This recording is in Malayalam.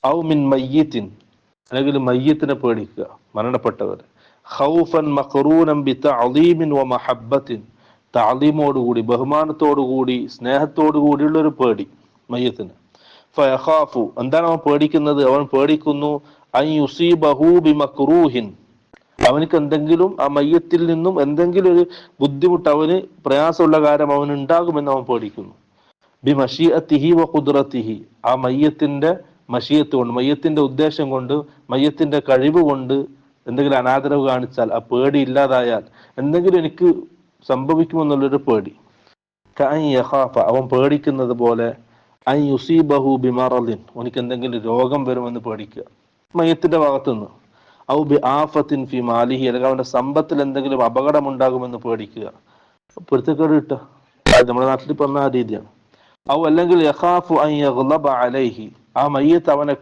ഔ മിൻ മയ്യിത്തിൻ, അല്ലെങ്കിൽ മയ്യത്തിനെ പേടിക്കുക, മരണപ്പെട്ടവർ. ഖൗഫൻ മഖറൂനൻ ബിതഅദീമിൻ വമഹബ്ബത്തിൻ, തഅദീമോടുകൂടി, ബഹുമാനത്തോടുകൂടി, സ്നേഹത്തോടുകൂടിയുള്ള ഒരു പേടി മയ്യത്തിന്. ഫയഖാഫു, എന്താണ് അവൻ പേടിക്കുന്നത്? അവൻ പേടിക്കുന്നു അൻ യുസീബഹു ബിമക്റൂഹിൻ, അവനക്ക് എന്തെങ്കിലും ആ മയ്യത്തിൽ നിന്നും എന്തെങ്കിലും ഒരു ബുദ്ധിമുട്ട്, അവന് പ്രയാസമുള്ള കാര്യം അവന് ഉണ്ടാകുമെന്ന് അവൻ പേടിക്കുന്നു. ബി മഷീഅത്തിഹി വ ഖുദ്റത്തിഹി, ആ മയ്യത്തിന്റെ മഷീയത്ത് കൊണ്ട്, മയ്യത്തിന്റെ ഉദ്ദേശം കൊണ്ട്, മയ്യത്തിന്റെ കഴിവ് കൊണ്ട് എന്തെങ്കിലും അനാദരവ് കാണിച്ചാൽ, ആ പേടി ഇല്ലാതായാൽ എന്തെങ്കിലും എനിക്ക് സംഭവിക്കുമെന്നുള്ളൊരു പേടി. കഅൻ യഖാഫ, അവൻ പേടിക്കുന്നത് പോലെ, അൻ യുസീബഹു ബിമറദിൻ, അവനിക്ക് എന്തെങ്കിലും രോഗം വരുമെന്ന് പേടിക്കുക മയ്യത്തിന്റെ ഭാഗത്തുനിന്ന്. ഔ ബി ആഫത്തിൻ ഫി മാലിഹി, അല്ലെങ്കിൽ അവന്റെ സമ്പത്തിൽ എന്തെങ്കിലും അപകടം ഉണ്ടാകുമെന്ന് പേടിക്കുക. പൊരുത്തക്കേട് കിട്ടുക, നമ്മുടെ നാട്ടിൽ പറഞ്ഞ ആ രീതിയാണ്. ഔ അല്ലെങ്കിൽ യഖാഫു അൻ യഗ്ളബ അലൈഹി, ആ മയ്യത്ത് അവനെ